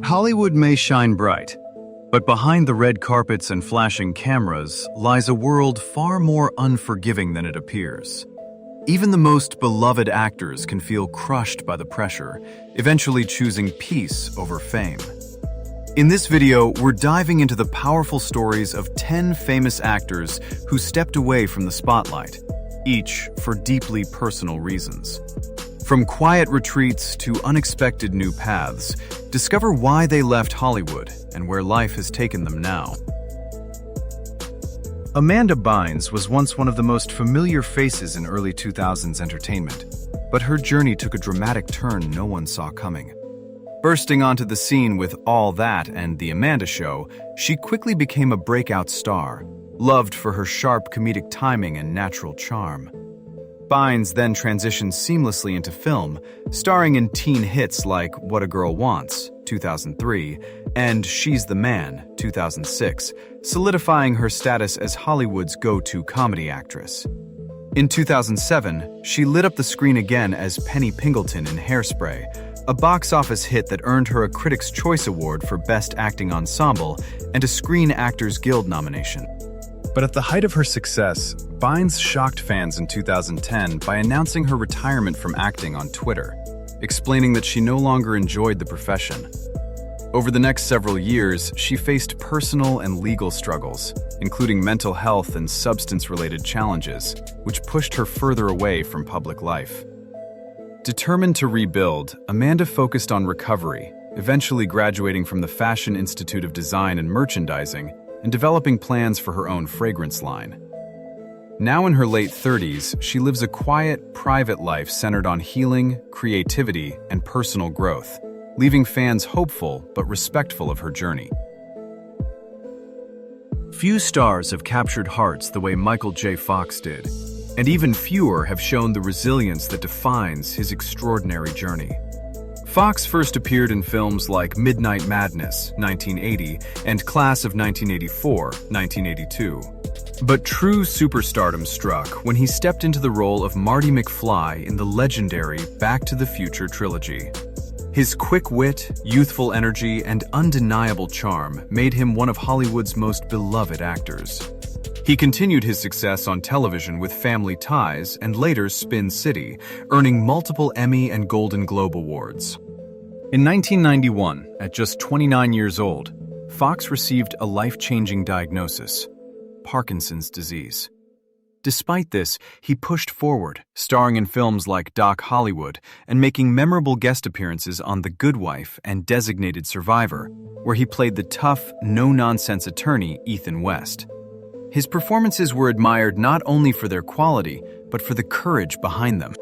Hollywood may shine bright, but behind the red carpets and flashing cameras lies a world far more unforgiving than it appears. Even the most beloved actors can feel crushed by the pressure, eventually choosing peace over fame. In this video, we're diving into the powerful stories of 10 famous actors who stepped away from the spotlight, each for deeply personal reasons. From quiet retreats to unexpected new paths, discover why they left Hollywood and where life has taken them now. Amanda Bynes was once one of the most familiar faces in early 2000s entertainment, but her journey took a dramatic turn no one saw coming. Bursting onto the scene with All That and The Amanda Show, she quickly became a breakout star, loved for her sharp comedic timing and natural charm. Bynes then transitioned seamlessly into film, starring in teen hits like What a Girl Wants, 2003, and She's the Man, 2006, solidifying her status as Hollywood's go-to comedy actress. In 2007, she lit up the screen again as Penny Pingleton in Hairspray, a box office hit that earned her a Critics' Choice Award for Best Acting Ensemble and a Screen Actors Guild nomination. But at the height of her success, Bynes shocked fans in 2010 by announcing her retirement from acting on Twitter, explaining that she no longer enjoyed the profession. Over the next several years, she faced personal and legal struggles, including mental health and substance-related challenges, which pushed her further away from public life. Determined to rebuild, Amanda focused on recovery, eventually graduating from the Fashion Institute of Design and Merchandising and developing plans for her own fragrance line. Now in her late 30s, she lives a quiet, private life centered on healing, creativity, and personal growth, leaving fans hopeful but respectful of her journey. Few stars have captured hearts the way Michael J. Fox did, and even fewer have shown the resilience that defines his extraordinary journey. Fox first appeared in films like Midnight Madness, 1980, and Class of 1984, 1982. But true superstardom struck when he stepped into the role of Marty McFly in the legendary Back to the Future trilogy. His quick wit, youthful energy, and undeniable charm made him one of Hollywood's most beloved actors. He continued his success on television with Family Ties and later Spin City, earning multiple Emmy and Golden Globe awards. In 1991, at just 29 years old, Fox received a life-changing diagnosis: Parkinson's disease. Despite this, he pushed forward, starring in films like Doc Hollywood and making memorable guest appearances on The Good Wife and Designated Survivor, where he played the tough, no-nonsense attorney Ethan West. His performances were admired not only for their quality, but for the courage behind them.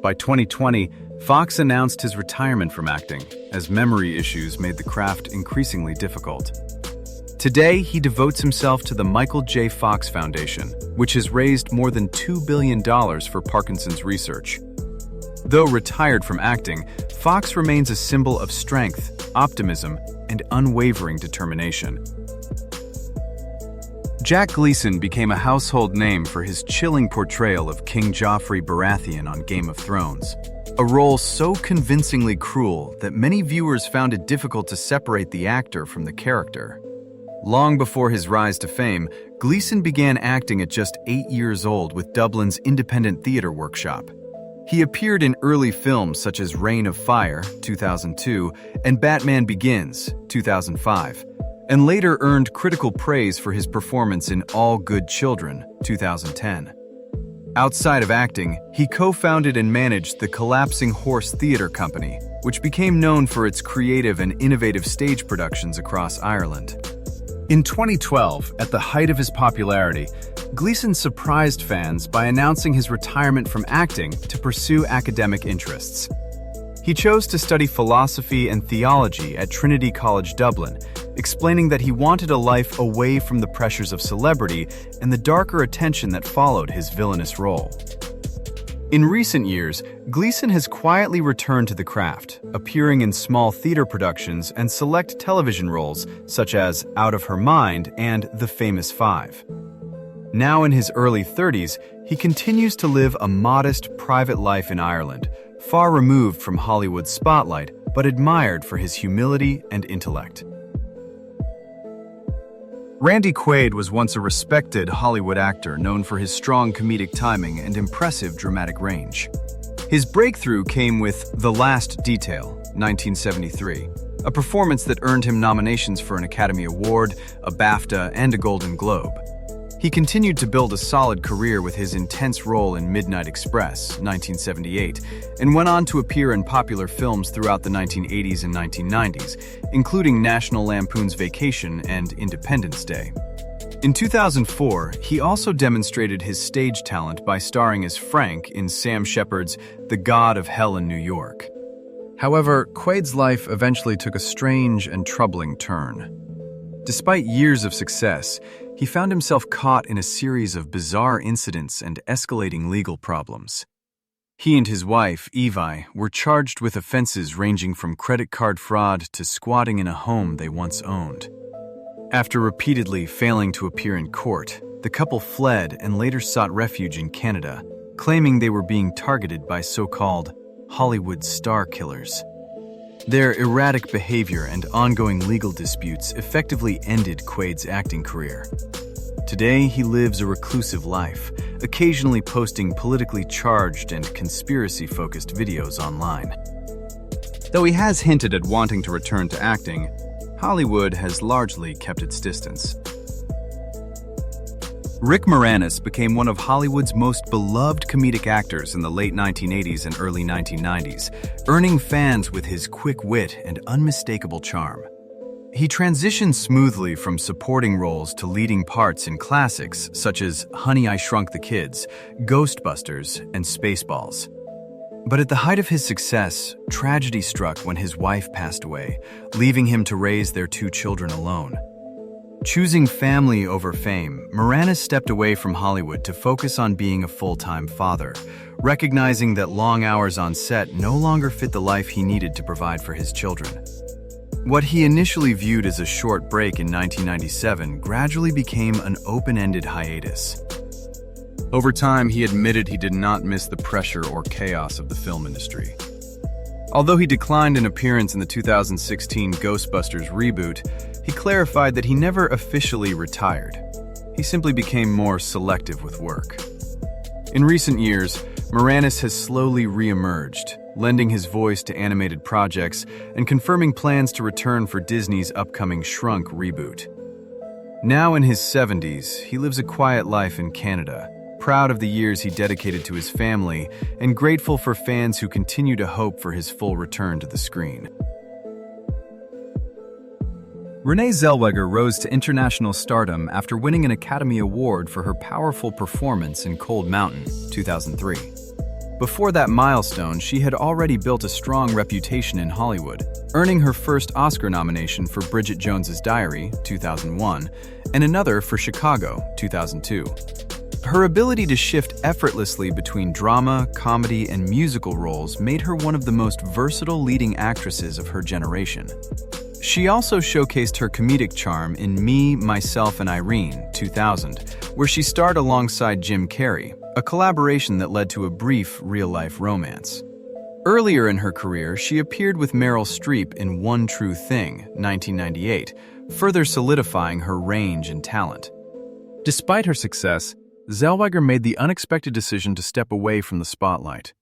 By 2020, Fox announced his retirement from acting, as memory issues made the craft increasingly difficult. Today, he devotes himself to the Michael J. Fox Foundation, which has raised more than $2 billion for Parkinson's research. Though retired from acting, Fox remains a symbol of strength, optimism, and unwavering determination. Jack Gleeson became a household name for his chilling portrayal of King Joffrey Baratheon on Game of Thrones, a role so convincingly cruel that many viewers found it difficult to separate the actor from the character. Long before his rise to fame, Gleeson began acting at just 8 years old with Dublin's Independent Theatre Workshop. He appeared in early films such as Reign of Fire, 2002, and Batman Begins, 2005, and later earned critical praise for his performance in All Good Children, 2010. Outside of acting, he co-founded and managed the Collapsing Horse Theatre Company, which became known for its creative and innovative stage productions across Ireland. In 2012, at the height of his popularity, Gleeson surprised fans by announcing his retirement from acting to pursue academic interests. He chose to study philosophy and theology at Trinity College Dublin, explaining that he wanted a life away from the pressures of celebrity and the darker attention that followed his villainous role. In recent years, Gleeson has quietly returned to the craft, appearing in small theater productions and select television roles such as Out of Her Mind and The Famous Five. Now in his early 30s, he continues to live a modest, private life in Ireland, far removed from Hollywood's spotlight, but admired for his humility and intellect. Randy Quaid was once a respected Hollywood actor known for his strong comedic timing and impressive dramatic range. His breakthrough came with The Last Detail, 1973, a performance that earned him nominations for an Academy Award, a BAFTA, and a Golden Globe. He continued to build a solid career with his intense role in Midnight Express, 1978, and went on to appear in popular films throughout the 1980s and 1990s, including National Lampoon's Vacation and Independence Day. In 2004, he also demonstrated his stage talent by starring as Frank in Sam Shepard's The God of Hell in New York. However, Quaid's life eventually took a strange and troubling turn. Despite years of success, he found himself caught in a series of bizarre incidents and escalating legal problems. He and his wife, Evie, were charged with offenses ranging from credit card fraud to squatting in a home they once owned. After repeatedly failing to appear in court, the couple fled and later sought refuge in Canada, claiming they were being targeted by so-called Hollywood star killers. Their erratic behavior and ongoing legal disputes effectively ended Quaid's acting career. Today, he lives a reclusive life, occasionally posting politically charged and conspiracy-focused videos online. Though he has hinted at wanting to return to acting, Hollywood has largely kept its distance. Rick Moranis became one of Hollywood's most beloved comedic actors in the late 1980s and early 1990s, earning fans with his quick wit and unmistakable charm. He transitioned smoothly from supporting roles to leading parts in classics such as Honey, I Shrunk the Kids, Ghostbusters, and Spaceballs. But at the height of his success, tragedy struck when his wife passed away, leaving him to raise their 2 children alone. Choosing family over fame, Moranis stepped away from Hollywood to focus on being a full-time father, recognizing that long hours on set no longer fit the life he needed to provide for his children. What he initially viewed as a short break in 1997 gradually became an open-ended hiatus. Over time, he admitted he did not miss the pressure or chaos of the film industry. Although he declined an appearance in the 2016 Ghostbusters reboot, he clarified that he never officially retired. He simply became more selective with work. In recent years, Moranis has slowly re-emerged, lending his voice to animated projects and confirming plans to return for Disney's upcoming Shrunk reboot. Now in his 70s, he lives a quiet life in Canada, proud of the years he dedicated to his family and grateful for fans who continue to hope for his full return to the screen. Renée Zellweger rose to international stardom after winning an Academy Award for her powerful performance in Cold Mountain, 2003. Before that milestone, she had already built a strong reputation in Hollywood, earning her first Oscar nomination for Bridget Jones's Diary, 2001, and another for Chicago, 2002. Her ability to shift effortlessly between drama, comedy, and musical roles made her one of the most versatile leading actresses of her generation. She also showcased her comedic charm in Me, Myself, and Irene, 2000, where she starred alongside Jim Carrey, a collaboration that led to a brief real-life romance. Earlier in her career, she appeared with Meryl Streep in One True Thing, 1998, further solidifying her range and talent. Despite her success, Zellweger made the unexpected decision to step away from the spotlight.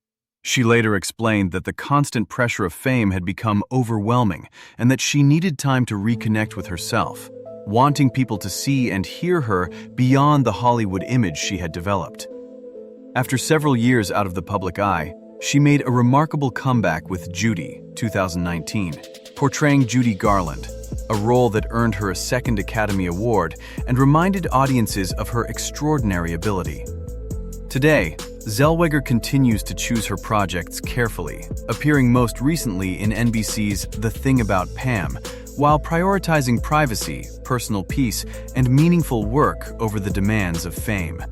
She later explained that the constant pressure of fame had become overwhelming and that she needed time to reconnect with herself, wanting people to see and hear her beyond the Hollywood image she had developed. After several years out of the public eye, she made a remarkable comeback with Judy, 2019, portraying Judy Garland, a role that earned her a second Academy Award and reminded audiences of her extraordinary ability. Today, Zellweger continues to choose her projects carefully, appearing most recently in NBC's The Thing About Pam, while prioritizing privacy, personal peace, and meaningful work over the demands of fame.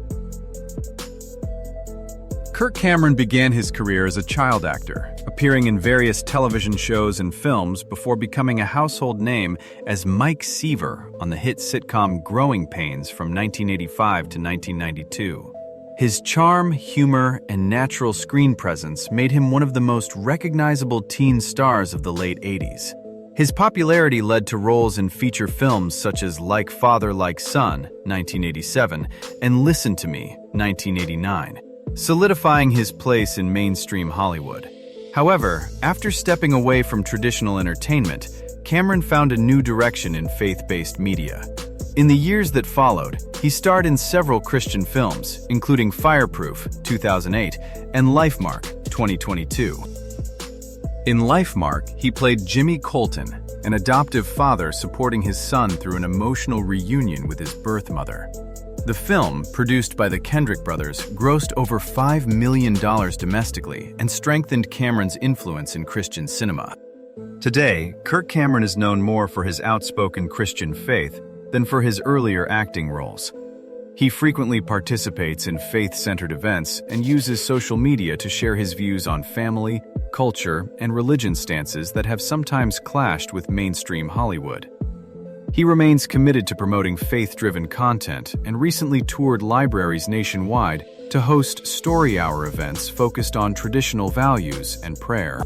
Kirk Cameron began his career as a child actor, appearing in various television shows and films before becoming a household name as Mike Seaver on the hit sitcom Growing Pains from 1985 to 1992. His charm, humor, and natural screen presence made him one of the most recognizable teen stars of the late 80s. His popularity led to roles in feature films such as Like Father, Like Son, 1987, and Listen to Me, 1989, solidifying his place in mainstream Hollywood. However, after stepping away from traditional entertainment, Cameron found a new direction in faith-based media. In the years that followed, he starred in several Christian films, including Fireproof, 2008, and Lifemark, 2022. In Lifemark, he played Jimmy Colton, an adoptive father supporting his son through an emotional reunion with his birth mother. The film, produced by the Kendrick brothers, grossed over $5 million domestically and strengthened Cameron's influence in Christian cinema. Today, Kirk Cameron is known more for his outspoken Christian faith than for his earlier acting roles. He frequently participates in faith-centered events and uses social media to share his views on family, culture, and religion stances that have sometimes clashed with mainstream Hollywood. He remains committed to promoting faith-driven content and recently toured libraries nationwide to host story hour events focused on traditional values and prayer.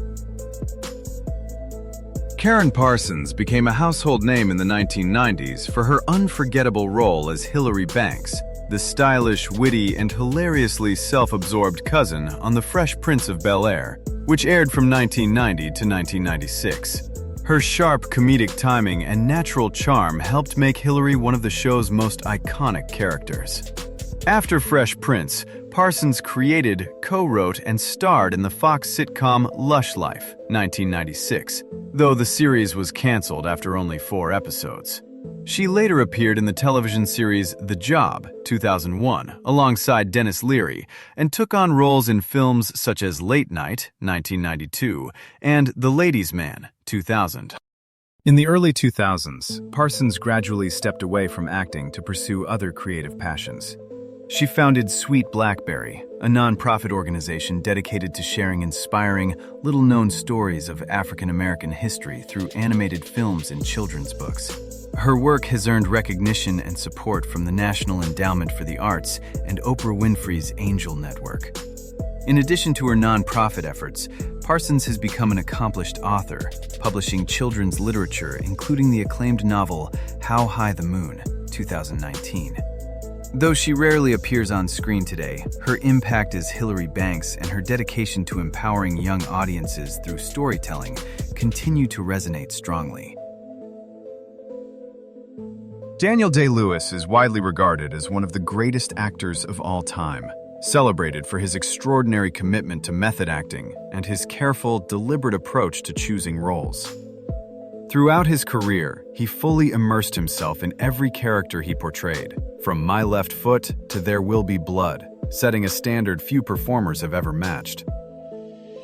Karyn Parsons became a household name in the 1990s for her unforgettable role as Hilary Banks, the stylish, witty, and hilariously self-absorbed cousin on The Fresh Prince of Bel-Air, which aired from 1990 to 1996. Her sharp comedic timing and natural charm helped make Hilary one of the show's most iconic characters. After Fresh Prince, Parsons created, co-wrote, and starred in the Fox sitcom Lush Life, 1996, though the series was canceled after only 4 episodes. She later appeared in the television series The Job, 2001, alongside Dennis Leary, and took on roles in films such as Late Night, 1992, and The Ladies' Man, 2000. In the early 2000s, Parsons gradually stepped away from acting to pursue other creative passions. She founded Sweet Blackberry, a nonprofit organization dedicated to sharing inspiring, little-known stories of African-American history through animated films and children's books. Her work has earned recognition and support from the National Endowment for the Arts and Oprah Winfrey's Angel Network. In addition to her nonprofit efforts, Parsons has become an accomplished author, publishing children's literature, including the acclaimed novel How High the Moon, 2019. Though she rarely appears on screen today, her impact as Hilary Banks and her dedication to empowering young audiences through storytelling continue to resonate strongly. Daniel Day-Lewis is widely regarded as one of the greatest actors of all time, celebrated for his extraordinary commitment to method acting and his careful, deliberate approach to choosing roles. Throughout his career, he fully immersed himself in every character he portrayed, from My Left Foot to There Will Be Blood, setting a standard few performers have ever matched.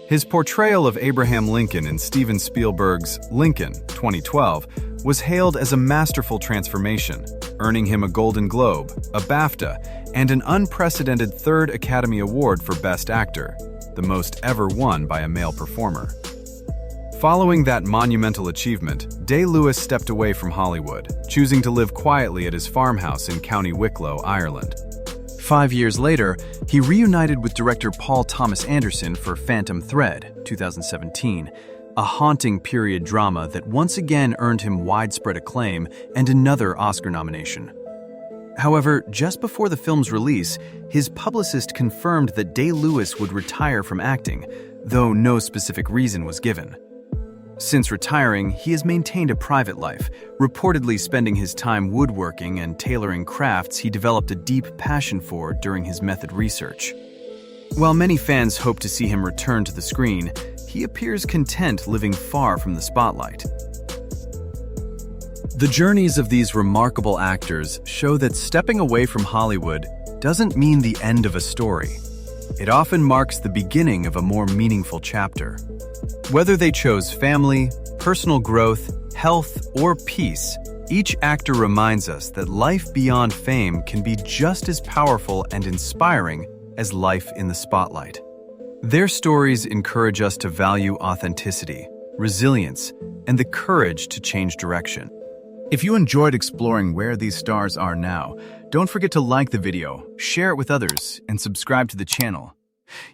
His portrayal of Abraham Lincoln in Steven Spielberg's Lincoln, 2012, was hailed as a masterful transformation, earning him a Golden Globe, a BAFTA, and an unprecedented 3rd Academy Award for Best Actor, the most ever won by a male performer. Following that monumental achievement, Day-Lewis stepped away from Hollywood, choosing to live quietly at his farmhouse in County Wicklow, Ireland. 5 years later, he reunited with director Paul Thomas Anderson for Phantom Thread, 2017, a haunting period drama that once again earned him widespread acclaim and another Oscar nomination. However, just before the film's release, his publicist confirmed that Day-Lewis would retire from acting, though no specific reason was given. Since retiring, he has maintained a private life, reportedly spending his time woodworking and tailoring crafts he developed a deep passion for during his method research. While many fans hope to see him return to the screen, he appears content living far from the spotlight. The journeys of these remarkable actors show that stepping away from Hollywood doesn't mean the end of a story. It often marks the beginning of a more meaningful chapter. Whether they chose family, personal growth, health, or peace, each actor reminds us that life beyond fame can be just as powerful and inspiring as life in the spotlight. Their stories encourage us to value authenticity, resilience, and the courage to change direction. If you enjoyed exploring where these stars are now, don't forget to like the video, share it with others, and subscribe to the channel.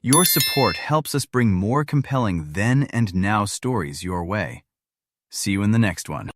Your support helps us bring more compelling then and now stories your way. See you in the next one.